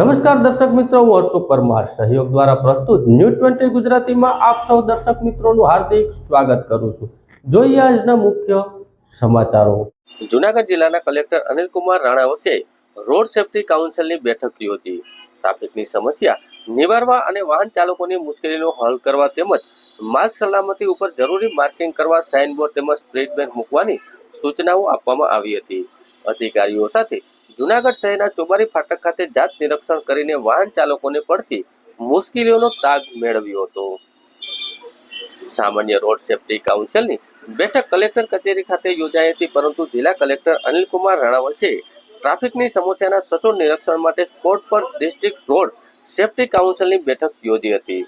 નમસ્કાર દર્શક મિત્રો, હું અશોક પરમાર સહયોગ દ્વારા પ્રસ્તુત ન્યૂઝ 20 ગુજરાતીમાં આપ સૌ દર્શક મિત્રોનું હાર્દિક સ્વાગત કરું છું। જોઈએ આજના મુખ્ય સમાચારો। જૂનાગઢ જિલ્લાના કલેક્ટર અનિલ કુમાર રાણા વચ્ચે રોડ સેફટી કાઉન્સિલની બેઠક થઈ હતી। ટ્રાફિકની સમસ્યા નિવારવા અને વાહન ચાલકોની મુશ્કેલીનો હલ કરવા તેમજ માર્ગ સલામતી ઉપર જરૂરી માર્કિંગ કરવા સાઇનબોર્ડ તેમજ સ્પીડ બ્રેકર મૂકવાની સૂચનાઓ આપવામાં આવી હતી। અધિકારીઓ સાથે જૂનાગઢ શહેરના ચોબારી ફાટક ખાતે જાત નિરીક્ષણ કરીને વાહન ચાલકોને પડતી મુશ્કેલીઓનો તાગ મેળવ્યો હતો। સામાન્ય રોડ સેફટી કાઉન્સિલની બેઠક કલેક્ટર કચેરી ખાતે યોજાઈ હતી, પરંતુ જિલ્લા કલેક્ટર અનિલ કુમાર રાણા વચ્ચે ટ્રાફિકની સમસ્યાના સચોટ નિરીક્ષણ માટે સ્પોટ પર ડિસ્ટ્રિક્ટ રોડ સેફટી કાઉન્સિલની બેઠક યોજી હતી।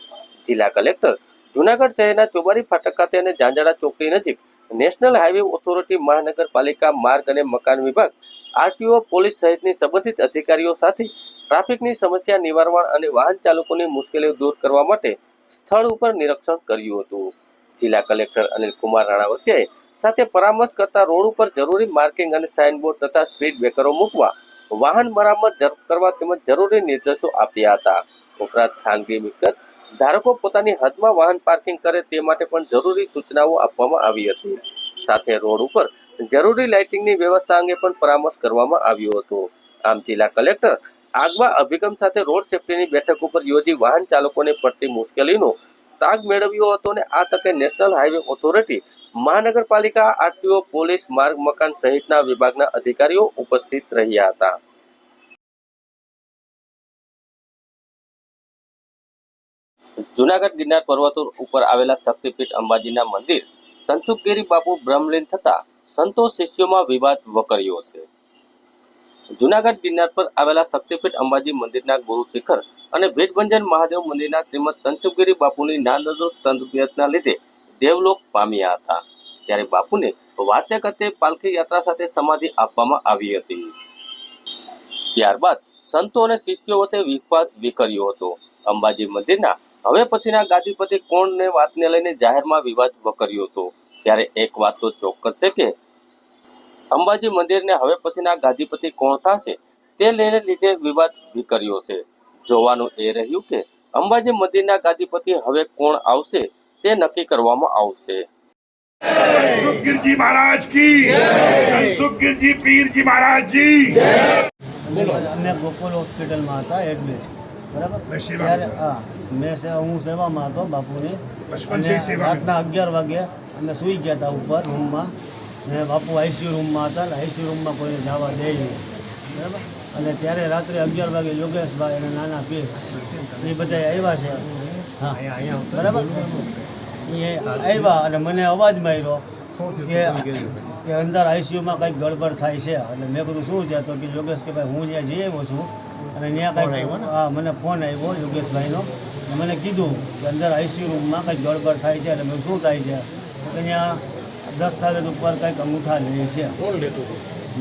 જિલ્લા કલેક્ટર જૂનાગઢ શહેરના ચોબારી ફાટક ખાતે અને ઝાંઝાડા ચોકડી નજીક નેશનલ હાઈવે ઓથોરિટી, મહાનગરપાલિકા, માર્ગ અને મકાન વિભાગ, આરટીઓ, પોલીસ સહિતની સંબંધિત અધિકારીઓ સાથે ટ્રાફિકની સમસ્યા નિવારવા અને વાહન ચાલકોની મુશ્કેલીઓ દૂર કરવા માટે સ્થળ ઉપર નિરીક્ષણ કર્યું હતું। જિલ્લા કલેક્ટર અનિલ કુમાર રાણા વચ્ચે સાથે પરામર્શ કરતા રોડ ઉપર જરૂરી માર્કિંગ અને સાઇનબોર્ડ તથા સ્પીડ બ્રેકરો મૂકવા, વાહન મરામત કરવા તેમજ જરૂરી નિર્દેશો આપ્યા હતા। ઉપરાંત ખાનગી મિલકત ધારકો પોતાની હદમાં વાહન પાર્કિંગ કરે તે માટે પણ જરૂરી સૂચનાઓ આપવામાં આવી હતી। સાથે રોડ ઉપર જરૂરી લાઇટિંગની વ્યવસ્થા અંગે પણ પરામર્શ કરવામાં આવ્યો હતો। આમ જિલ્લા કલેક્ટર આગવા અભિગમ સાથે રોડ સેફટીની બેઠક ઉપર યોજી વાહન ચાલકોને પડતી મુશ્કેલીનો તાગ મેળવ્યો હતો અને આ તકે નેશનલ હાઈવે ઓથોરિટી, મહાનગરપાલિકા, આરટીઓ, પોલીસ, માર્ગ મકાન સહિતના વિભાગના અધિકારીઓ ઉપસ્થિત રહ્યા હતા। જૂનાગઢ ગિરનાર પર્વતો ઉપર આવેલા શક્તિપીઠ અંબાજીના મંદિર તનસુખગીરી બાપુ બ્રહ્મલીન થતા સંતો શિષ્યોમાં વિવાદ વકર્યો છે। જૂનાગઢ ગિરનાર પર આવેલા શક્તિપીઠ અંબાજી મંદિરના ગુરુ શિખર અને ભેટભંજન મહાદેવ મંદિરના શ્રીમદ તનસુખગીરી બાપુની નાદુરસ્ત તબિયતના લીધે દેવલોક પામ્યા હતા। ત્યારે બાપુને વાતે કતે પાલખી યાત્રા સાથે સમાધિ આપવામાં આવી હતી। ત્યારબાદ સંતો અને શિષ્યો વચ્ચે વિવાદ વિકર્યો હતો। અંબાજી મંદિરના હવે પછીના ગાદીપતિ કોણને વાતને લઈને જાહેરમાં વિવાદ વકર્યો હતો। ત્યારે એક વાત તો ચોક્કસ છે કે અંબાજી મંદિરને હવે પછીના ગાદીપતિ કોણ થશે તે લઈને લીધે વિવાદ વિકર્યો છે। જોવાનું એ રહ્યું કે અંબાજી મંદિરના ગાદીપતિ હવે કોણ આવશે તે નક્કી કરવામાં આવશે। सुखगिरजी महाराज की सुखगिरजी पीरजी महाराज जी मैं गोकुल हॉस्पिटल में था एडमिट, बराबर। ત્યારે મેં હું સેવામાં હતો બાપુની। રાતના 11 વાગે અમે સૂઈ ગયા હતા ઉપર રૂમમાં, ને બાપુ આઈસીયુ રૂમમાં હતા, ને આઈસીયુ રૂમમાં કોઈને જવા દે નહીં, બરાબર। અને ત્યારે રાત્રે 11 વાગે યોગેશભાઈ અને નાના પીર એ બધા આવ્યા છે, હા બરાબર। એ આવ્યા અને મને અવાજ માર્યો કે અંદર આઈસીયુમાં કંઈક ગડબડ થાય છે। એટલે મેં કીધું શું છે? તો કે યોગેશ કે ભાઈ હું ત્યાં જઈ આવ્યો છું અને ત્યાં કંઈક, હા મને ફોન આવ્યો યોગેશભાઈનો, મને કીધું કે અંદર આઈસીયુ રૂમમાં કંઈક ગડબડ થાય છે। એટલે મેં શું થાય છે? કે ત્યાં દસ્તાવેજ ઉપર કંઈક અંગૂઠા લે છે।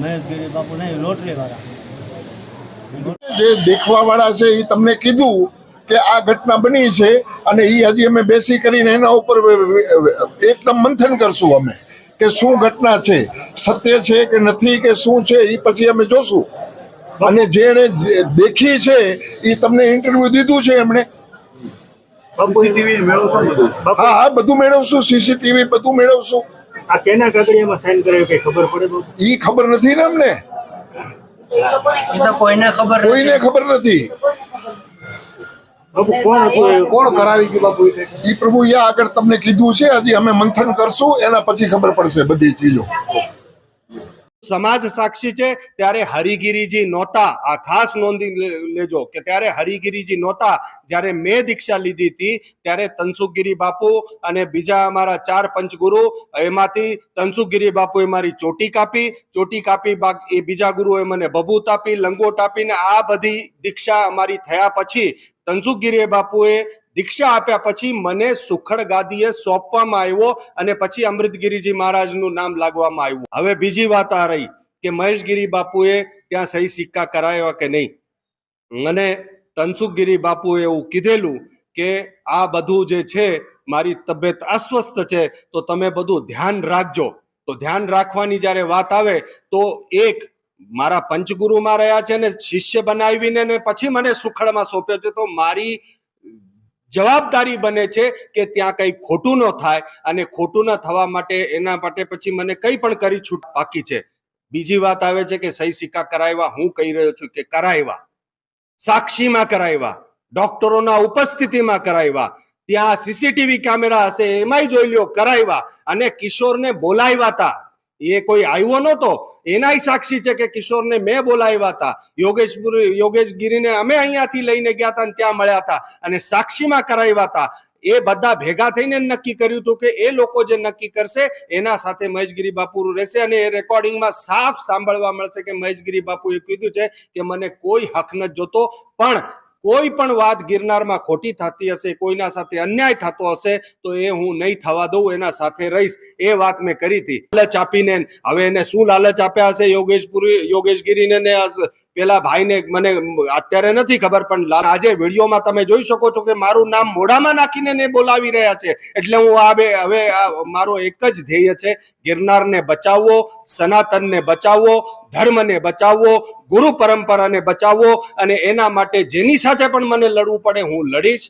મહેશગીરી બાપુ નહીં, લોટરીવાળા જે દેખવાવાળા છે એ તમને કીધું કે આ ઘટના બની છે અને એ હજી અમે બેસી કરીને એના ઉપર એકદમ મંથન કરશું અમે કે શું ઘટના છે, સત્ય છે કે નથી કે શું છે, એ પછી અમે જોશું। અને જેણે દેખી છે એ તમને ઇન્ટરવ્યુ દીધું છે એમણે। હા હા, બધું મેળવશું, સીસીટીવી બધું મેળવશું। આ કેના કાગળિયામાં સાઈન કરાયો કે ખબર પડે? એ ખબર નથી ને અમને, કોઈને ખબર નથી। બાપુ કોણ કરાવી ગયું બાપુ? એ પ્રભુ આગળ તમને કીધું છે, હજી અમે મંથન કરશું, એના પછી ખબર પડશે બધી ચીજો। સમાજ સાક્ષી છે ત્યારે હરિગીરીજી નહોતા, આ ખાસ નોંધી લેજો કે ત્યારે હરિગીરીજી નહોતા। જ્યારે મેં દીક્ષા લીધી હતી ત્યારે તનસુખગીરી બાપુ અને બીજા અમારા 4 પંચગુરુ, એમાંથી તનસુખગીરી બાપુએ મારી ચોટી કાપી, એ બીજા ગુરુએ મને ભભૂત આપી, લંગોટ આપીને આ બધી દીક્ષા અમારી થયા પછી તનસુખગીરી બાપુએ દીક્ષા આપ્યા પછી મને સુખડ ગાદીએ સોંપવામાં આવ્યો અને પછી અમૃતગીરીજી મહારાજનું નામ લાગવામાં આવ્યું। હવે બીજી વાત આ રહી કે મહેશગીરી બાપુએ ત્યાં સહી સિક્કા કરાવ્યા કે નહીં, અને તનસુખગીરી બાપુએ એવું કીધેલું કે આ બધું જે છે મારી તબિયત અસ્વસ્થ છે તો તમે બધું ધ્યાન રાખજો। તો ધ્યાન રાખવાની જ્યારે વાત આવે તો એક મારા પંચગુરુમાં રહ્યા છે ને શિષ્ય બનાવીને ને પછી મને સુખડમાં સોંપ્યો છે, તો મારી જવાબદારી બને છે કે ત્યાં કંઈ ખોટું ન થાય, અને ખોટું ન થવા માટે એના માટે પછી મને કંઈ પણ કરી છૂટ બાકી છે. બીજી વાત આવે છે કે સહી સિક્કા કરાવ્યા. હું કહી રહ્યો છું કે કરાવ્યા, સાક્ષીમાં કરાવ્યા, ડોક્ટરોના ઉપસ્થિતિમાં કરાવ્યા, ત્યાં સીસીટીવી કેમેરા હશે એમાંય જોઈ લ્યો, કરાવ્યા. અને કિશોરને બોલાવ્યા હતા, એ કોઈ આવ્યો નહોતો, એનાય સાક્ષી છે કે કિશોરને મેં બોલાવ્યા હતા. યોગેશ ગીરીને અમે અહીંયાથી લઈને ગયા હતા અને ત્યાં મળ્યા હતા અને સાક્ષીમાં કરાવ્યા હતા. એ બધા ભેગા થઈને નક્કી કર્યું હતું કે એ લોકો જે નક્કી કરશે એના સાથે મહેશગીરી બાપુ રહેશે. અને એ રેકોર્ડિંગમાં સાફ સાંભળવા મળશે કે મહેશગીરી બાપુએ કીધું છે કે મને કોઈ હક નથી જોતો, પણ કોઈ પણ વાત ગિરનારમાં ખોટી થતી હશે, કોઈના સાથે અન્યાય થતો હશે તો એ હું નહીં થવા દઉં, એના સાથે રહીશ. એ વાત મેં કરી હતી લાલચ આપીને. હવે એને શું લાલચ આપ્યા હશે યોગેશ ગીરીને ને પેલા ભાઈને મને અત્યારે નથી ખબર, પણ આજે વિડીયોમાં તમે જોઈ શકો છો કે મારું નામ મોઢામાં નાખીને ને બોલાવી રહ્યા છે. એટલે હું હવે મારો એક જ ધ્યેય છે, ગિરનારને બચાવવો, સનાતનને બચાવવો, ધર્મને બચાવવો, ગુરુ પરંપરાને બચાવવો. અને એના માટે જેની સાથે પણ મને લડવું પડે હું લડીશ.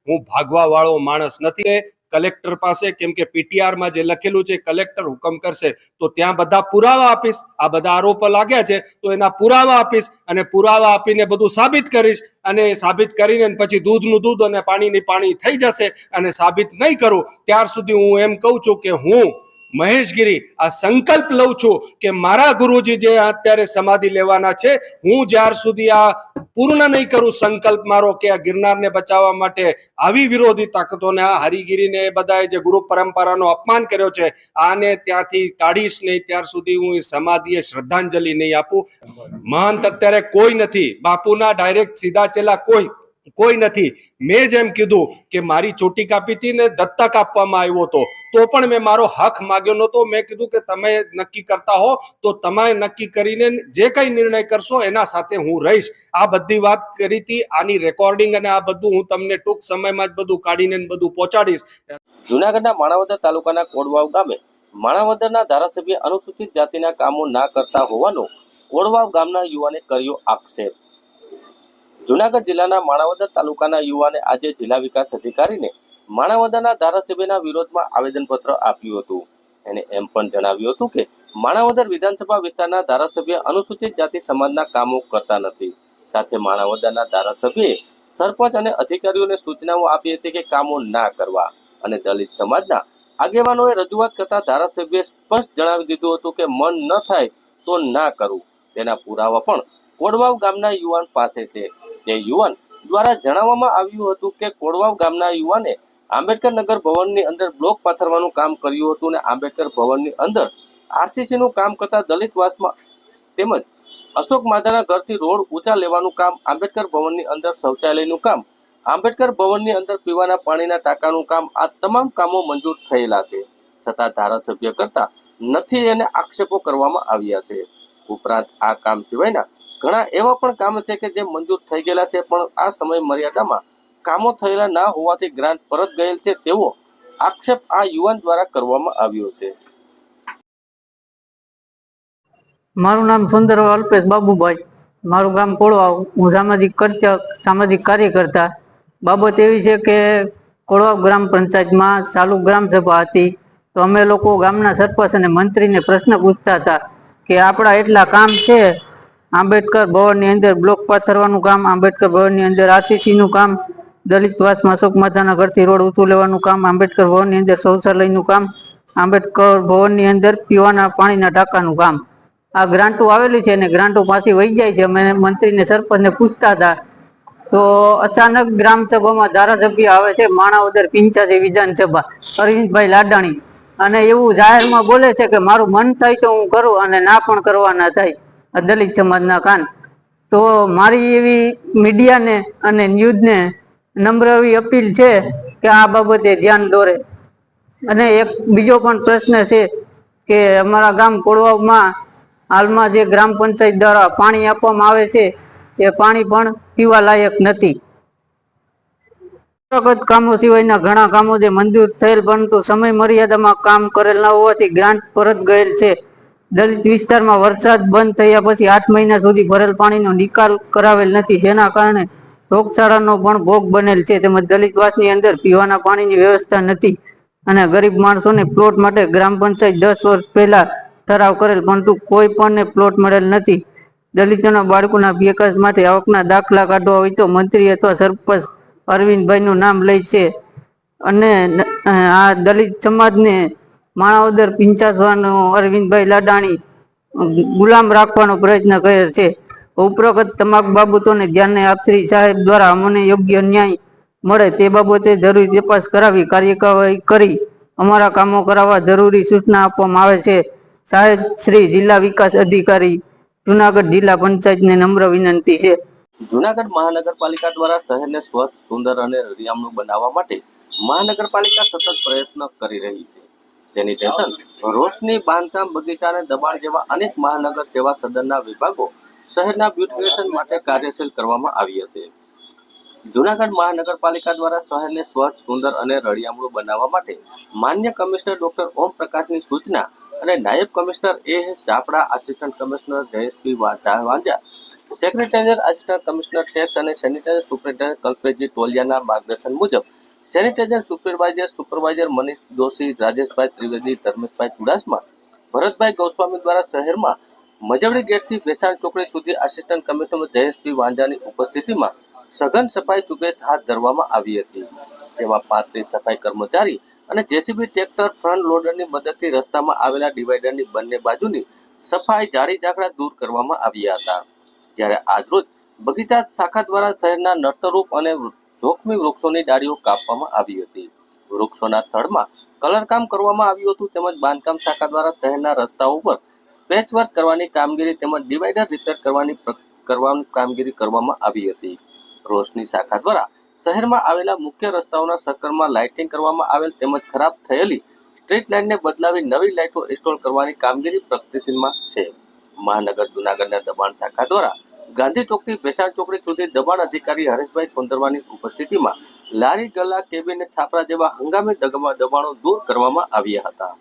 હું ભાગવા વાળો માણસ નથી. કલેક્ટર પાસે, કેમ કે પીટીઆરમાં જે લખેલું છે કલેક્ટર હુકમ કરશે તો ત્યાં બધા પુરાવા આપીશ. આ બધા આરોપો લાગ્યા છે તો એના પુરાવા આપીશ અને પુરાવા આપીને બધું સાબિત કરીશ. અને સાબિત કરીને પછી દૂધનું દૂધ અને પાણીની પાણી થઈ જશે. અને સાબિત નહીં કરું ત્યાર સુધી હું એમ કહું છું કે હું મહેશગીરી આ સંકલ્પ લઉં છું કે મારા ગુરુજી જે અત્યારે સમાધિ લેવાના છે, હું જ્યાર સુધી આ પૂર્ણ નહીં કરું સંકલ્પ મારો કે આ ગિરનારને બચાવવા માટે આવી વિરોધી તાકાતોને, આ હરિગીરીને બધાએ જે ગુરુ પરંપરાનો અપમાન કર્યો છે આને ત્યાંથી કાઢીશ નહીં, ત્યાર સુધી હું સમાધિએ શ્રદ્ધાંજલિ નહીં આપું. મહંત અત્યારે કોઈ નથી, બાપુના ડાયરેક્ટ સીધા ચેલા કોઈ નથી. મેં જેમ કીધું કે મારી ચોટી કાપી હતી ને દત્તક આપવામાં આવ્યો હતો તો પણ મેં મારો હક માગ્યો નહોતો. મેં કીધું કે તમે નક્કી કરતા હો તો તમે નક્કી કરીને જે કઈ નિર્ણય કરશો એના સાથે હું રહીશ. આ બધી વાત કરી હતી, આની રેકોર્ડિંગ અને આ બધું હું તમને ટૂંક સમયમાં જ બધું કાઢીને બધું પહોંચાડીશ. જૂનાગઢના માણાવદર તાલુકાના કોડવાવ ગામે માણાવદરના ધારાસભ્ય અનુસૂચિત જાતિના કામો ના કરતા હોવાનો કોડવાવ ગામના યુવાને કર્યો આક્ષેપ. જૂનાગઢ જિલ્લાના માણાવદર તાલુકાના યુવાને આજે જિલ્લા વિકાસ અધિકારીને માણાવદરના ધારાસભ્યના વિરોધમાં આવેદનપત્ર આપ્યું હતું. એને એમ પણ જણાવ્યું હતું કે માણાવદર વિધાનસભા વિસ્તારના ધારાસભ્ય અનુસૂચિત જાતિ સમાજના કામો કરતા નથી. સાથે માણાવદરના ધારાસભ્યએ સરપંચ અને અધિકારીઓને સૂચનાઓ આપી હતી કે કામો ના કરવા. અને દલિત સમાજના આગેવાનોએ રજૂઆત કરતા ધારાસભ્યએ સ્પષ્ટ જણાવી દીધું હતું કે મન ન થાય તો ના કરવું. તેના પુરાવા પણ કોડવાવ ગામના યુવાન પાસે છે. તે યુવાન દ્વારા જણાવવામાં આવ્યું હતું કે કોડવાવ ગામના યુવાને આંબેડકર નગર ભવનની અંદર બ્લોક પાથરવાનું કામ કર્યું હતું અને આંબેડકર ભવનની અંદર આરસીસીનું કામ કરતા દલિતવાસમાં તેમજ અશોક માધાના ઘરથી રોડ ઊંચા લેવાનું કામ, આંબેડકર ભવનની અંદર શૌચાલયનું કામ, આંબેડકર ભવનની અંદર પીવાના પાણીના ટાંકાનું કામ, આ તમામ કામો મંજૂર થયેલા છે. છતાં ધારાસભ્ય કરતા નથી એને આક્ષેપો કરવામાં આવ્યા છે. ઉપરાંત આ કામ સિવાયના ઘણા એવા પણ કામ છે કે જે મંજૂર થઈ ગયેલા છે, પણ આ સમય મર્યાદામાં કામો થયેલા ના હોવાથી ગ્રાન્ટ પરત ગયેલ છે તેવો આક્ષેપ આ યુવાન દ્વારા કરવામાં આવ્યો છે. મારું નામ સુંદર અલ્પેશ બાબુભાઈ, મારું ગામ કોળવાવ. હું સામાજિક કાર્યકર્તા. બાબત એવી છે કે કોળવાવ ગ્રામ પંચાયતમાં ચાલુ ગ્રામ સભા હતી તો અમે લોકો ગામના સરપંચ અને મંત્રીને પ્રશ્ન પૂછતા હતા કે આપણા એટલા કામ છે, આંબેડકર ભવનની અંદર બ્લોક પાથરવાનું કામ, આંબેડકર ભવનની અંદર આરસીસીનું કામ, દલિતવાસમાં અશોક માતાના ઘરથી રોડ ઊંચું લેવાનું કામ, આંબેડકર ભવનની અંદર શૌચાલયનું કામ, આંબેડકર ભવનની અંદર પીવાના પાણીના ટાંકાનું કામ. આ ગ્રાન્ટો આવેલી છે અને ગ્રાન્ટો પાછી વહી જાય છે. અમે મંત્રીને સરપંચને પૂછતા હતા તો અચાનક ગ્રામસભામાં ધારાસભ્ય આવે છે માણાવદર 85 વિધાનસભા અરવિંદભાઈ લાડાણી, અને એવું જાહેરમાં બોલે છે કે મારું મન થાય તો હું કરું અને ના પણ કરવાના થાય દલિત સમાજના કાન. તો મારી એવી મીડિયાને અને ન્યૂઝને નમ્ર એવી અપીલ છે કે આ બાબતે ધ્યાન દોરે. અને એક બીજો પણ પ્રશ્ન છે કે અમારા ગામ કોળવાવમાં હાલમાં જે ગ્રામ પંચાયત દ્વારા પાણી આપવામાં આવે છે એ પાણી પણ પીવા લાયક નથી. કામો સિવાયના ઘણા કામો જે મંજૂર થયેલ પરંતુ સમય મર્યાદામાં કામ કરેલ ન હોવાથી ગ્રાન્ટ પરત ગયેલ છે. દલિત વિસ્તારમાં વરસાદ બંધ થયા પછી 8 મહિના સુધી ભરેલ પાણીનો નિકાલ કરાવેલ નથી, જેના કારણે રોગચાળાનો પણ ભોગ બનેલ છે. તેમજ દલિતવાસની અંદર પીવાના પાણીની વ્યવસ્થા નથી અને ગરીબ માણસોને પ્લોટ માટે ગ્રામ પંચાયત 10 વર્ષ પહેલા ઠરાવ કરેલ, પરંતુ કોઈ પણને પ્લોટ મળેલ નથી. દલિતોના બાળકોના વિકાસ માટે આવકના દાખલા કાઢવા હોય તો મંત્રી અથવા સરપંચ અરવિંદભાઈનું નામ લે છે અને આ દલિત સમાજને માણાવદર પિંચાસવાનો અરવિંદભાઈ લાડાણી ગુલામ રાખવાનો પ્રયત્ન કરે છે. ઉપરોક્ત તમામ બાબતોને ધ્યાને આપશ્રી સાહેબ દ્વારા અમને યોગ્ય ન્યાય મળે તે બાબતે જરૂરી તપાસ કરાવી કાર્યવાહી કરી અમારા કામો કરાવવા જરૂરી સૂચના આપવામાં આવે છે. સાહેબ શ્રી જિલ્લા વિકાસ અધિકારી જુનાગઢ જિલ્લા પંચાયતને નમ્ર વિનંતી છે. જૂનાગઢ મહાનગરપાલિકા દ્વારા શહેરને સ્વચ્છ, સુંદર અને રળિયામણું બનાવવા માટે મહાનગરપાલિકા સતત પ્રયત્ન કરી રહી છે. સેનિટેશન, રોશની, બાંધકામ, બગીચા અને દબાણ જેવા અનેક મહાનગર સેવા સદનના વિભાગો શહેરના બ્યુટિફિકેશન માટે કાર્યશીલ કરવામાં આવ્યા છે. જૂનાગઢ મહાનગરપાલિકા દ્વારા શહેરને સ્વચ્છ, સુંદર અને રળિયામણું બનાવવા માટે માન્ય કમિશનર ડોક્ટર ઓમ પ્રકાશની સૂચના અને નાયબ commissioner A.S. Chapda, assistant commissioner Jayesh P Vanja, secretariat assistant commissioner tax અને સેનિટાઇઝર સુપરિન્ટેન્ડન્ટ કલ્પેશજી ટોલિયાના માર્ગદર્શન મુજબ સેનિટાઇઝર સુપરવાઇઝર મનીષ દોશી, રાજેશભાઈ ત્રિવેદી, ધર્મેશભાઈ ચુડાસમા, ભરતભાઈ ગોસ્વામી દ્વારા શહેરમાં મજવડી ગેટથી ભેસાણ ચોકડી સુધી આસિસ્ટન્ટ કમિશનર જયેશપી વાંજાની ઉપસ્થિતિમાં સઘન સફાઈ ઝુંબેશ હાથ ધરવામાં આવી હતી, જેમાં 35 સફાઈ કર્મચારી અને જેસીબી ટ્રેક્ટર ફ્રન્ટ લોડરની મદદથી રસ્તામાં આવેલા ડિવાઈડરની બંને બાજુની સફાઈ, જાળી ઝાકડા દૂર કરવામાં આવ્યા હતા. જ્યારે આજરોજ બગીચા શાખા દ્વારા શહેરના નર્તરૂપ અને જોખમી વૃક્ષોની ડાળીઓ કાપવામાં આવી હતી. વૃક્ષોના થડમાં કલરકામ કરવામાં આવ્યું હતું. તેમજ બાંધકામ શાખા દ્વારા શહેરના રસ્તાઓ પર પેચવર્ક કરવાની કામગીરી તેમજ ડિવાઈડર રિપેર કરવાની કામગીરી કરવામાં આવી હતી. રોશની શાખા દ્વારા શહેરમાં આવેલા મુખ્ય રસ્તાઓના સર્કલમાં લાઇટિંગ કરવામાં આવેલ તેમજ ખરાબ થયેલી સ્ટ્રીટ લાઇટને બદલાવી નવી લાઇટો ઇન્સ્ટોલ કરવાની કામગીરી પ્રગતિશીલમાં છે. મહાનગર જૂનાગઢના દબાણ શાખા દ્વારા ગાંધી ચોકથી ભેસાણ ચોકડી સુધી દબાણ અધિકારી હરેશભાઈ સોંદરવાની ઉપસ્થિતિમાં લારી, ગલ્લા, કેબિન, છાપરા જેવા હંગામી દબાણો દૂર કરવામાં આવ્યા હતા.